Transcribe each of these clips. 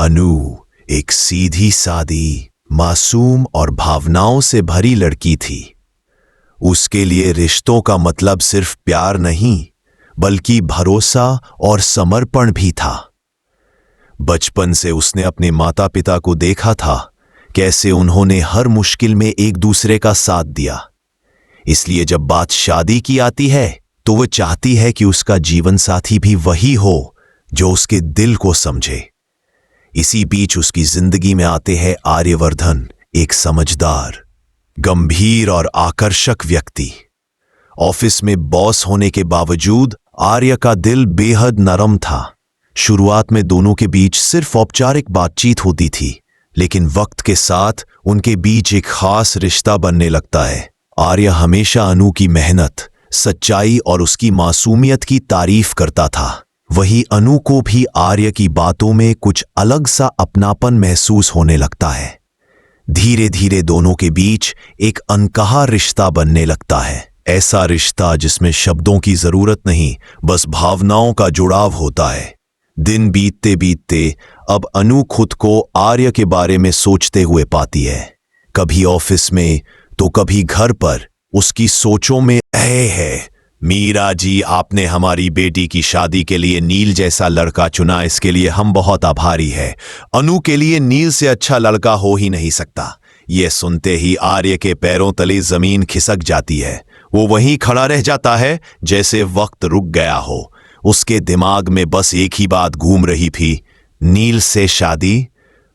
अनु एक सीधी सादी, मासूम और भावनाओं से भरी लड़की थी। उसके लिए रिश्तों का मतलब सिर्फ प्यार नहीं, बल्कि भरोसा और समर्पण भी था। बचपन से उसने अपने माता पिता को देखा था, कैसे उन्होंने हर मुश्किल में एक दूसरे का साथ दिया। इसलिए जब बात शादी की आती है तो वह चाहती है कि उसका जीवन साथी भी वही हो जो उसके दिल को समझे। इसी बीच उसकी जिंदगी में आते हैं आर्यवर्धन, एक समझदार, गंभीर और आकर्षक व्यक्ति। ऑफिस में बॉस होने के बावजूद आर्य का दिल बेहद नरम था। शुरुआत में दोनों के बीच सिर्फ औपचारिक बातचीत होती थी, लेकिन वक्त के साथ उनके बीच एक खास रिश्ता बनने लगता है। आर्य हमेशा अनु की मेहनत, सच्चाई और उसकी मासूमियत की तारीफ करता था। वही अनु को भी आर्य की बातों में कुछ अलग सा अपनापन महसूस होने लगता है। धीरे धीरे दोनों के बीच एक अनकहा रिश्ता बनने लगता है। ऐसा रिश्ता जिसमें शब्दों की जरूरत नहीं, बस भावनाओं का जुड़ाव होता है। दिन बीतते बीतते अब अनु खुद को आर्य के बारे में सोचते हुए पाती है। कभी ऑफिस में तो कभी घर पर उसकी सोचों में है, मीरा जी, आपने हमारी बेटी की शादी के लिए नील जैसा लड़का चुना, इसके लिए हम बहुत आभारी हैं। अनु के लिए नील से अच्छा लड़का हो ही नहीं सकता। यह सुनते ही आर्य के पैरों तले जमीन खिसक जाती है। वो वहीं खड़ा रह जाता है जैसे वक्त रुक गया हो। उसके दिमाग में बस एक ही बात घूम रही थी, नील से शादी।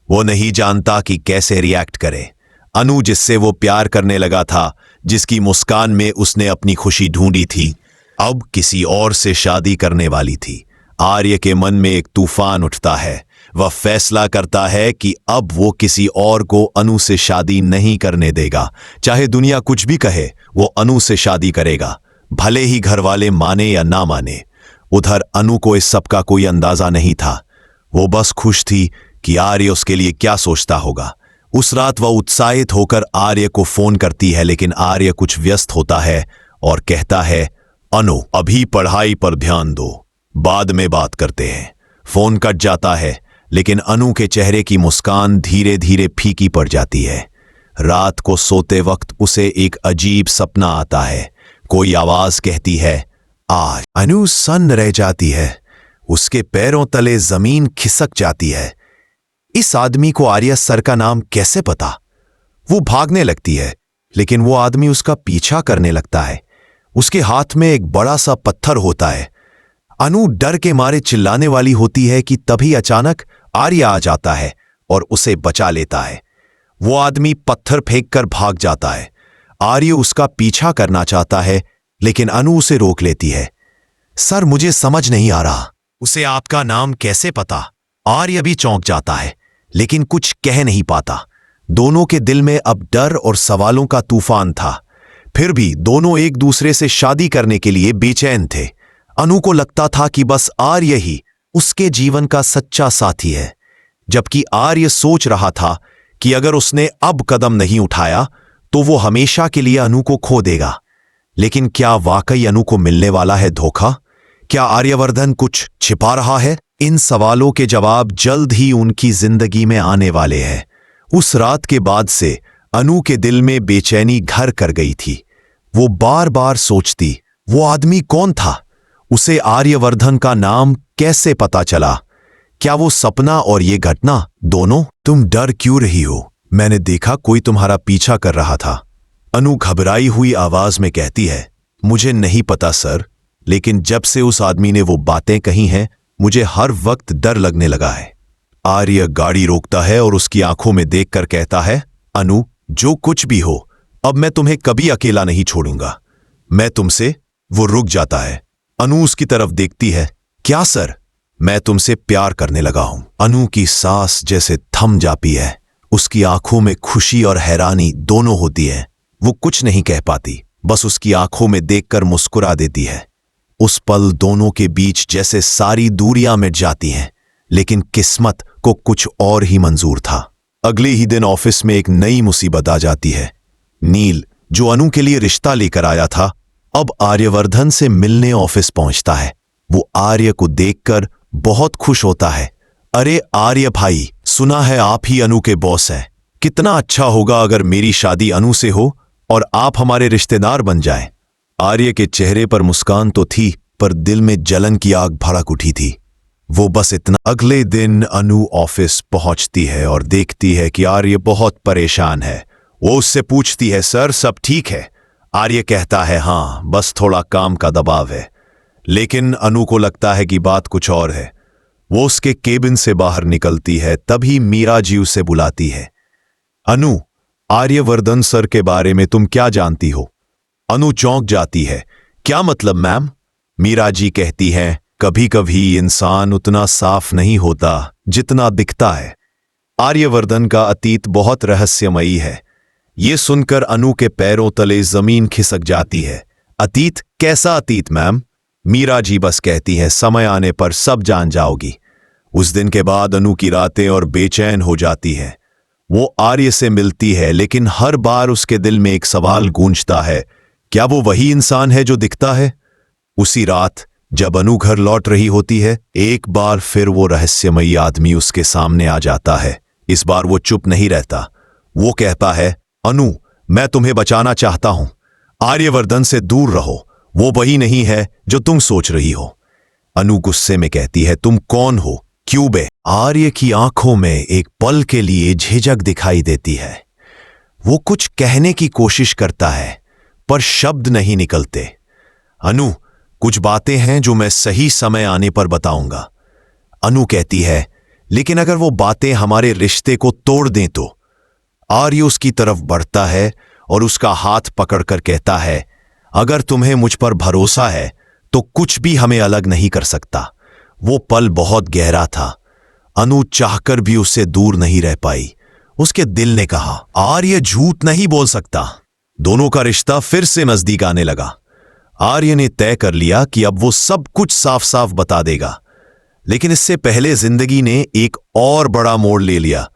वो नहीं जानता कि कैसे रिएक्ट करे। अनु, जिससे वो प्यार करने लगा था, जिसकी मुस्कान में उसने अपनी खुशी ढूंढी थी, अब किसी और से शादी करने वाली थी। आर्य के मन में एक तूफान उठता है। वह फैसला करता है कि अब वो किसी और को अनु से शादी नहीं करने देगा। चाहे दुनिया कुछ भी कहे, वो अनु से शादी करेगा, भले ही घर वाले माने या ना माने। उधर अनु को इस सब का कोई अंदाजा नहीं था। वो बस खुश थी कि आर्य उसके लिए क्या सोचता होगा। उस रात वह उत्साहित होकर आर्य को फोन करती है, लेकिन आर्य कुछ व्यस्त होता है और कहता है, अनु, अभी पढ़ाई पर ध्यान दो, बाद में बात करते हैं। फोन कट जाता है, लेकिन अनु के चेहरे की मुस्कान धीरे धीरे फीकी पड़ जाती है। रात को सोते वक्त उसे एक अजीब सपना आता है। कोई आवाज कहती है, आज। अनु सन्न रह जाती है। उसके पैरों तले जमीन खिसक जाती है। इस आदमी को आर्य सर का नाम कैसे पता? वो भागने लगती है, लेकिन वो आदमी उसका पीछा करने लगता है। उसके हाथ में एक बड़ा सा पत्थर होता है। अनु डर के मारे चिल्लाने वाली होती है कि तभी अचानक आर्य आ जाता है और उसे बचा लेता है। वो आदमी पत्थर फेंककर भाग जाता है। आर्य उसका पीछा करना चाहता है, लेकिन अनु उसे रोक लेती है। सर, मुझे समझ नहीं आ रहा, उसे आपका नाम कैसे पता? आर्य भी चौंक जाता है, लेकिन कुछ कह नहीं पाता। दोनों के दिल में अब डर और सवालों का तूफान था। फिर भी दोनों एक दूसरे से शादी करने के लिए बेचैन थे। अनु को लगता था कि बस आर्य ही उसके जीवन का सच्चा साथी है, जबकि आर्य सोच रहा था कि अगर उसने अब कदम नहीं उठाया तो वो हमेशा के लिए अनु को खो देगा। लेकिन क्या वाकई अनु को मिलने वाला है धोखा? क्या आर्यवर्धन कुछ छिपा रहा है? इन सवालों के जवाब जल्द ही उनकी जिंदगी में आने वाले हैं। उस रात के बाद से अनु के दिल में बेचैनी घर कर गई थी। वो बार बार सोचती, वो आदमी कौन था? उसे आर्यवर्धन का नाम कैसे पता चला? क्या वो सपना और ये घटना दोनों? तुम डर क्यों रही हो? मैंने देखा कोई तुम्हारा पीछा कर रहा था। अनु घबराई हुई आवाज में कहती है, मुझे नहीं पता सर, लेकिन जब से उस आदमी ने वो बातें कही हैं, मुझे हर वक्त डर लगने लगा है। आर्य गाड़ी रोकता है और उसकी आंखों में देखकर कहता है, अनु, जो कुछ भी हो, अब मैं तुम्हें कभी अकेला नहीं छोड़ूंगा। मैं तुमसे। वो रुक जाता है। अनु उसकी तरफ देखती है। क्या सर? मैं तुमसे प्यार करने लगा हूं। अनु की सांस जैसे थम जाती है। उसकी आंखों में खुशी और हैरानी दोनों होती है। वो कुछ नहीं कह पाती, बस उसकी आंखों में देखकर मुस्कुरा देती है। उस पल दोनों के बीच जैसे सारी दूरियां मिट जाती हैं, लेकिन किस्मत को कुछ और ही मंजूर था। अगले ही दिन ऑफिस में एक नई मुसीबत आ जाती है। नील, जो अनु के लिए रिश्ता लेकर आया था, अब आर्यवर्धन से मिलने ऑफिस पहुंचता है। वो आर्य को देखकर बहुत खुश होता है। अरे आर्य भाई, सुना है आप ही अनु के बॉस हैं। कितना अच्छा होगा अगर मेरी शादी अनु से हो और आप हमारे रिश्तेदार बन जाएं। आर्य के चेहरे पर मुस्कान तो थी, पर दिल में जलन की आग भड़क उठी थी। वो बस इतना। अगले दिन अनु ऑफिस पहुंचती है और देखती है कि आर्य बहुत परेशान है। वो उससे पूछती है, सर सब ठीक है? आर्य कहता है, हाँ, बस थोड़ा काम का दबाव है। लेकिन अनु को लगता है कि बात कुछ और है। वो उसके केबिन से बाहर निकलती है, तभी मीरा जी उसे बुलाती है। अनु, आर्यवर्धन सर के बारे में तुम क्या जानती हो? अनु चौंक जाती है। क्या मतलब मैम? मीरा जी कहती हैं, कभी कभी इंसान उतना साफ नहीं होता जितना दिखता है। आर्यवर्धन का अतीत बहुत रहस्यमयी है। ये सुनकर अनु के पैरों तले जमीन खिसक जाती है। अतीत? कैसा अतीत मैम? मीरा जी बस कहती है, समय आने पर सब जान जाओगी। उस दिन के बाद अनु की रातें और बेचैन हो जाती हैं। वो आर्य से मिलती है, लेकिन हर बार उसके दिल में एक सवाल गूंजता है, क्या वो वही इंसान है जो दिखता है? उसी रात जब अनु घर लौट रही होती है, एक बार फिर वो रहस्यमयी आदमी उसके सामने आ जाता है। इस बार वो चुप नहीं रहता। वो कहता है, अनु, मैं तुम्हें बचाना चाहता हूं। आर्यवर्धन से दूर रहो। वो वही नहीं है जो तुम सोच रही हो। अनु गुस्से में कहती है, तुम कौन हो? क्यों बे? आर्य की आंखों में एक पल के लिए झिझक दिखाई देती है। वो कुछ कहने की कोशिश करता है, पर शब्द नहीं निकलते। अनु, कुछ बातें हैं जो मैं सही समय आने पर बताऊंगा। अनु कहती है, लेकिन अगर वो बातें हमारे रिश्ते को तोड़ दें तो? आर्य उसकी तरफ बढ़ता है और उसका हाथ पकड़कर कहता है, अगर तुम्हें मुझ पर भरोसा है तो कुछ भी हमें अलग नहीं कर सकता। वो पल बहुत गहरा था। अनु चाहकर भी उससे दूर नहीं रह पाई। उसके दिल ने कहा, आर्य झूठ नहीं बोल सकता। दोनों का रिश्ता फिर से नजदीक आने लगा। आर्य ने तय कर लिया कि अब वो सब कुछ साफ साफ बता देगा। लेकिन इससे पहले जिंदगी ने एक और बड़ा मोड़ ले लिया।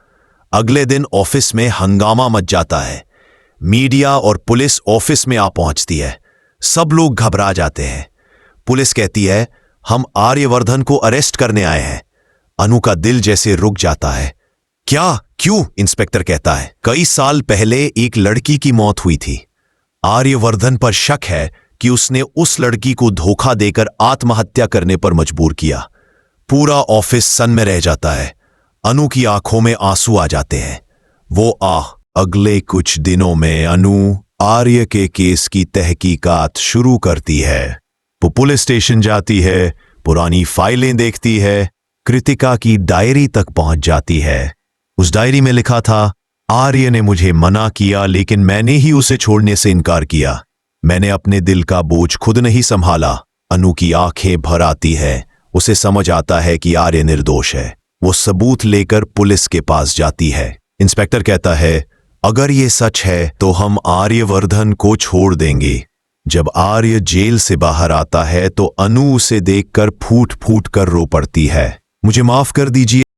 अगले दिन ऑफिस में हंगामा मच जाता है। मीडिया और पुलिस ऑफिस में आ पहुंचती है। सब लोग घबरा जाते हैं। पुलिस कहती है, हम आर्यवर्धन को अरेस्ट करने आए हैं। अनु का दिल जैसे रुक जाता है। क्या? क्यों? इंस्पेक्टर कहता है, कई साल पहले एक लड़की की मौत हुई थी। आर्यवर्धन पर शक है कि उसने उस लड़की को धोखा देकर आत्महत्या करने पर मजबूर किया। पूरा ऑफिस सन में रह जाता है। अनु की आंखों में आंसू आ जाते हैं। वो अगले कुछ दिनों में अनु आर्य के केस की तहकीकात शुरू करती है। वो पुलिस स्टेशन जाती है, पुरानी फाइलें देखती है, कृतिका की डायरी तक पहुंच जाती है। उस डायरी में लिखा था, आर्य ने मुझे मना किया, लेकिन मैंने ही उसे छोड़ने से इनकार किया। मैंने अपने दिल का बोझ खुद नहीं संभाला। अनु की आंखें भर आती है। उसे समझ आता है कि आर्य निर्दोष है। वो सबूत लेकर पुलिस के पास जाती है। इंस्पेक्टर कहता है, अगर ये सच है तो हम आर्यवर्धन को छोड़ देंगे। जब आर्य जेल से बाहर आता है तो अनु उसे देखकर फूट फूट कर रो पड़ती है। मुझे माफ कर दीजिए।